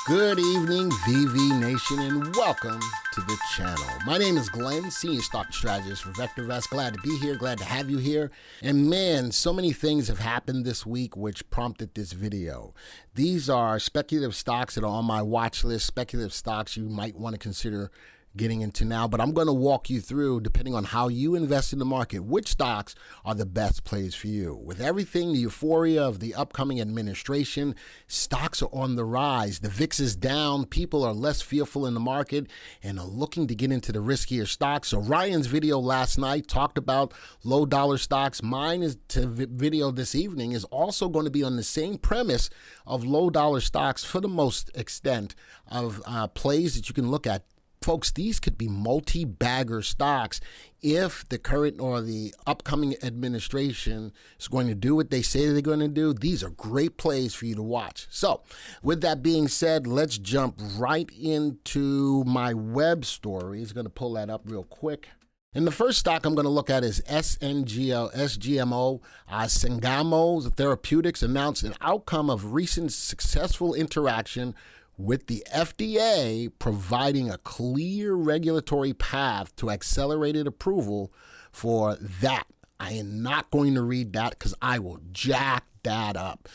Good evening, VV Nation, and welcome to the channel. My name is Glenn, Senior Stock Strategist for VectorVest. Glad to be here, glad to have you here. And man, so many things have happened this week which prompted this video. These are speculative stocks that are on my watch list, speculative stocks you might want to consider getting into now, but I'm going to walk you through, depending on how you invest in the market, which stocks are the best plays for you. With everything, the euphoria of the upcoming administration, stocks are on the rise. The VIX is down. People are less fearful in the market and are looking to get into the riskier stocks. So Ryan's video last night talked about low dollar stocks. Mine video this evening is also going to be on the same premise of low dollar stocks for the most extent of plays that you can look at. Folks, these could be multi-bagger stocks if the current or the upcoming administration is going to do what they say they're going to do. These are great plays for you to watch. So with that being said, let's jump right into my web story. I'm going to pull that up real quick. And the first stock I'm going to look at is SGMO. Sangamo Therapeutics announced an outcome of recent successful interaction with the FDA, providing a clear regulatory path to accelerated approval for that. I am not going to read that because I will jack that up.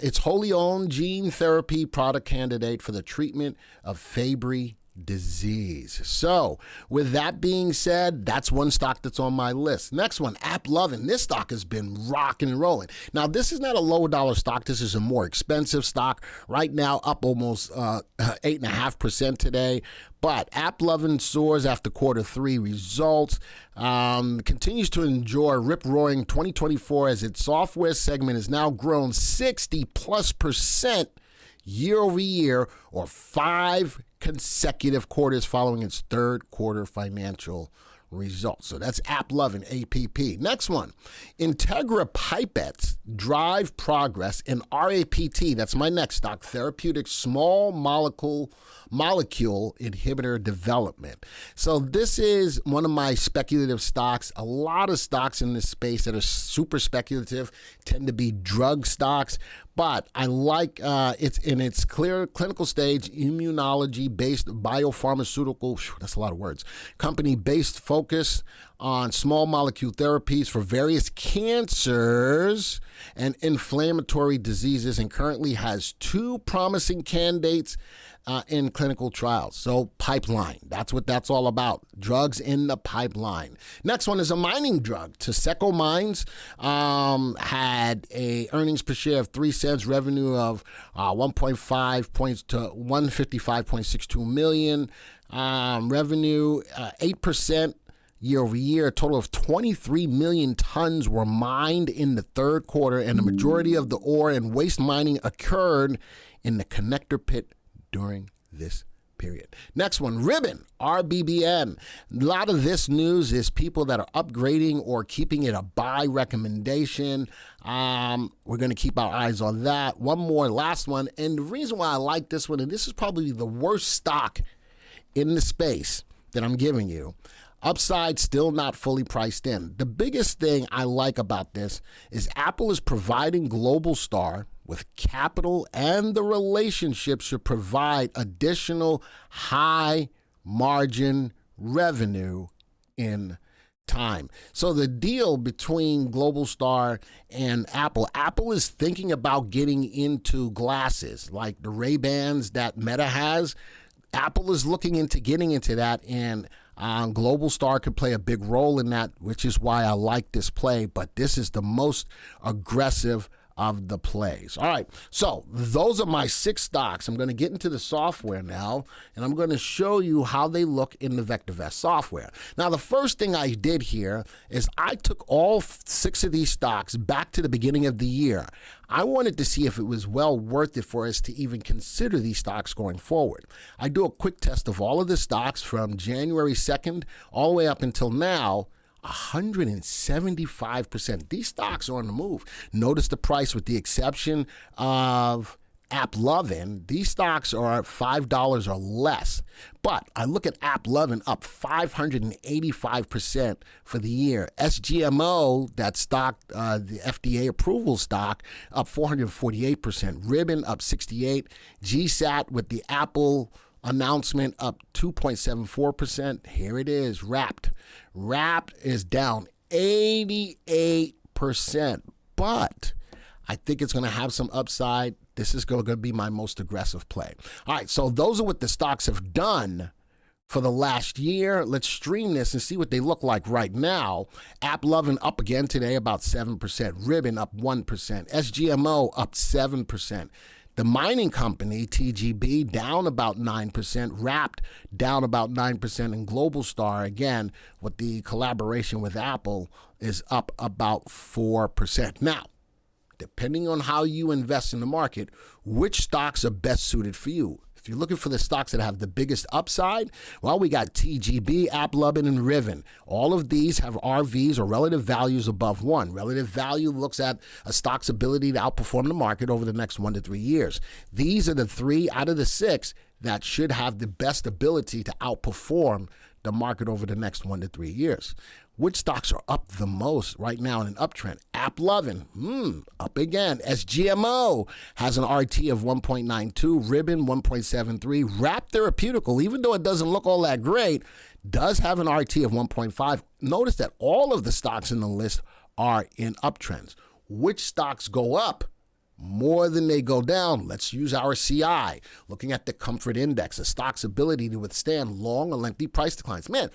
It's wholly owned gene therapy product candidate for the treatment of Fabry disease. So with that being said, that's one stock that's on my list. Next one, AppLovin. This stock has been rocking and rolling. Now, this is not a low dollar stock. This is a more expensive stock. Right now, up almost 8.5% today. But AppLovin soars after quarter three results, continues to enjoy rip-roaring 2024 as its software segment has now grown 60+% year over year, or 5 consecutive quarters following its third quarter financial results. So that's AppLovin, APP. Next one, Integra Pipettes drive progress in RAPT. That's my next stock, Therapeutics Small Molecule Inhibitor Development. So this is one of my speculative stocks. A lot of stocks in this space that are super speculative tend to be drug stocks, but I like it's in its clear clinical stage, immunology-based biopharmaceutical, that's a lot of words, company-based focus on small molecule therapies for various cancers and inflammatory diseases, and currently has 2 promising candidates in clinical trials. So pipeline, that's what that's all about. Drugs in the pipeline. Next one is a mining drug. Taseko Mines had a earnings per share of 3 cents, revenue of 1.5 points to 155.62 million, revenue 8% year over year. A total of 23 million tons were mined in the third quarter, and the majority of the ore and waste mining occurred in the connector pit during this period. Next one, Ribbon, RBBN. A lot of this news is people that are upgrading or keeping it a buy recommendation. We're going to keep our eyes on that. One more, last one. And the reason why I like this one, and this is probably the worst stock in the space that I'm giving you, upside still not fully priced in. The biggest thing I like about this is Apple is providing Globalstar with capital, and the relationship should provide additional high margin revenue in time. So the deal between Globalstar and Apple is thinking about getting into glasses like the Ray-Bans that Meta has. Apple is looking into getting into that, and Globalstar could play a big role in that, which is why I like this play. But this is the most aggressive of the plays. All right, so those are my 6 stocks. I'm going to get into the software now, and I'm going to show you how they look in the VectorVest software. Now, the first thing I did here is I took all 6 of these stocks back to the beginning of the year. I wanted to see if it was well worth it for us to even consider these stocks going forward. I do a quick test of all of the stocks from January 2nd all the way up until now. 175%. These stocks are on the move. Notice the price with the exception of AppLovin, these stocks are $5 or less. But I look at AppLovin up 585% for the year. SGMO, that stock, the FDA approval stock, up 448%. Ribbon up 68%. GSAT with the Apple announcement up 2.74%. Here it is, RAPT. RAPT is down 88%. But I think it's going to have some upside. This is going to be my most aggressive play. All right, so those are what the stocks have done for the last year. Let's stream this and see what they look like right now. AppLovin up again today, about 7%. Ribbon up 1%. SGMO up 7%. The mining company, TGB, down about 9%. RAPT down about 9%. And Globalstar, again, with the collaboration with Apple, is up about 4%. Now, depending on how you invest in the market, which stocks are best suited for you? If you're looking for the stocks that have the biggest upside, well, we got TGB, AppLovin, and Ribbon. All of these have RVs, or relative values, above 1. Relative value looks at a stock's ability to outperform the market over the next 1 to 3 years. These are the 3 out of the 6 that should have the best ability to outperform the market over the next 1 to 3 years. Which stocks are up the most right now in an uptrend? AppLovin, up again. SGMO has an RT of 1.92, Ribbon 1.73, RAPT Therapeutics, even though it doesn't look all that great, does have an RT of 1.5. Notice that all of the stocks in the list are in uptrends. Which stocks go up more than they go down? Let's use our CI, looking at the comfort index, a stock's ability to withstand long or lengthy price declines. Man,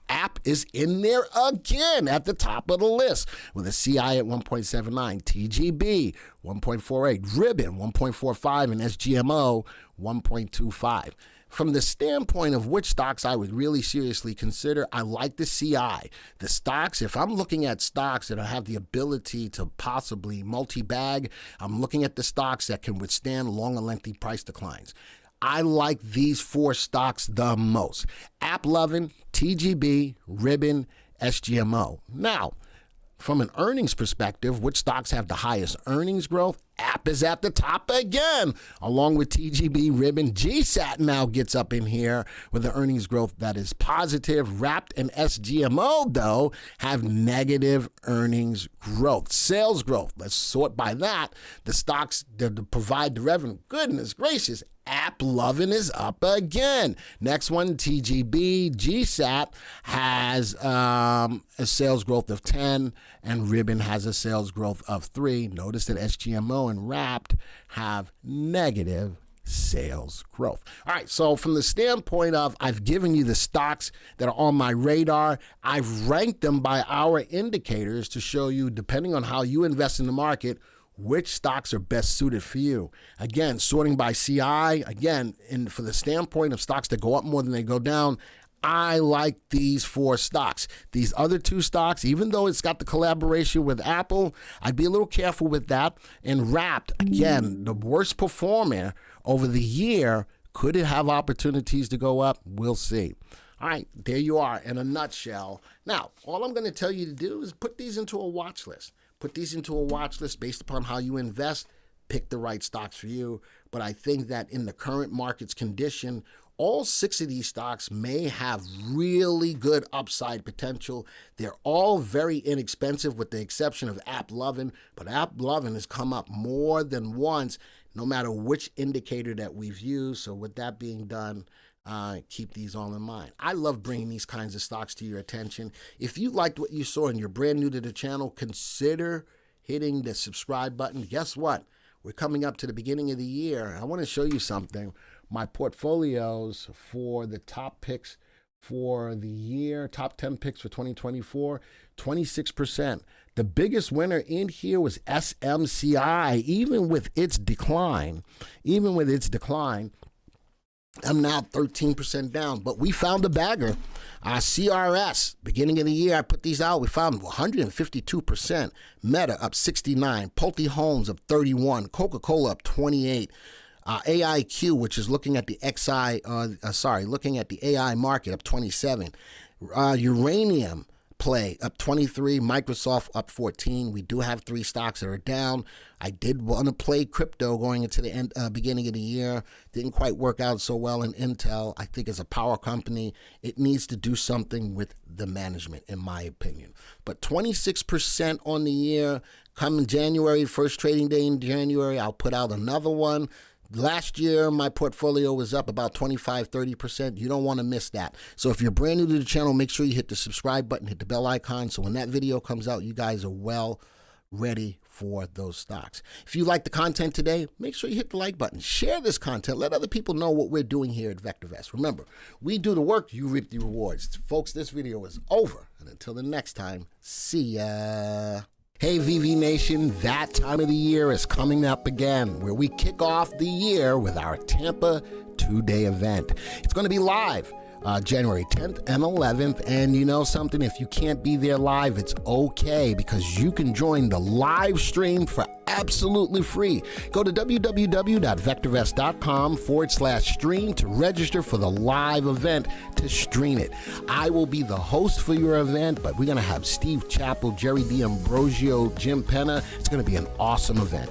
App is in there again at the top of the list with a CI at 1.79, TGB 1.48, Ribbon 1.45, and SGMO 1.25. From the standpoint of which stocks I would really seriously consider, I like the CI. The stocks, if I'm looking at stocks that have the ability to possibly multi-bag, I'm looking at the stocks that can withstand long and lengthy price declines. I like these 4 stocks the most: AppLovin, TGB, Ribbon, SGMO. Now, from an earnings perspective, which stocks have the highest earnings growth? App is at the top again, along with TGB, Ribbon. GSAT now gets up in here with the earnings growth that is positive. RAPT and SGMO, though, have negative earnings growth. Sales growth, let's sort by that. The stocks that provide the revenue, goodness gracious, AppLovin is up again. Next one, TGB. GSAT has a sales growth of 10, and Ribbon has a sales growth of 3. Notice that SGMO and RAPT have negative sales growth. All right, so from the standpoint of I've given you the stocks that are on my radar, I've ranked them by our indicators to show you, depending on how you invest in the market, which stocks are best suited for you. Again, sorting by CI, again, and for the standpoint of stocks that go up more than they go down, I like these 4 stocks. These other 2 stocks, even though it's got the collaboration with Apple, I'd be a little careful with that. And RAPT, again, the worst performer over the year, could it have opportunities to go up? We'll see. All right, there you are in a nutshell. Now, all I'm going to tell you to do is put these into a watch list. Put these into a watch list based upon how you invest. Pick the right stocks for you. But I think that in the current market's condition, all 6 of these stocks may have really good upside potential. They're all very inexpensive with the exception of AppLovin, but AppLovin has come up more than once, no matter which indicator that we've used. So with that being done, keep these all in mind. I love bringing these kinds of stocks to your attention. If you liked what you saw and you're brand new to the channel, consider hitting the subscribe button. Guess what? We're coming up to the beginning of the year. I want to show you something. My portfolios for the top picks for the year, top 10 picks for 2024, 26%. The biggest winner in here was SMCI, even with its decline. I'm now 13% down, but we found a bagger. CRS, beginning of the year, I put these out. We found 152%. Meta up 69. Pulte Homes up 31. Coca-Cola up 28. AIQ, which is looking at the looking at the AI market, up 27. Uranium play, up 23, Microsoft up 14. We do have 3 stocks that are down. I did want to play crypto going into the beginning of the year. Didn't quite work out so well in Intel. I think as a power company, it needs to do something with the management, in my opinion. But 26% on the year. Come January, first trading day in January, I'll put out another one. Last year, my portfolio was up about 25-30%. You don't want to miss that. So if you're brand new to the channel, make sure you hit the subscribe button, hit the bell icon. So when that video comes out, you guys are well ready for those stocks. If you like the content today, make sure you hit the like button. Share this content. Let other people know what we're doing here at VectorVest. Remember, we do the work, you reap the rewards. Folks, this video is over. And until the next time, see ya. Hey VV Nation, that time of the year is coming up again, where we kick off the year with our Tampa 2-day event. It's going to be live January 10th and 11th, and you know something, if you can't be there live, it's okay, because you can join the live stream for absolutely free. Go to www.vectorvest.com/stream to register for the live event to stream it. I will be the host for your event, but we're going to have Steve Chappell, Jerry D'Ambrosio, Jim Penna. It's going to be an awesome event.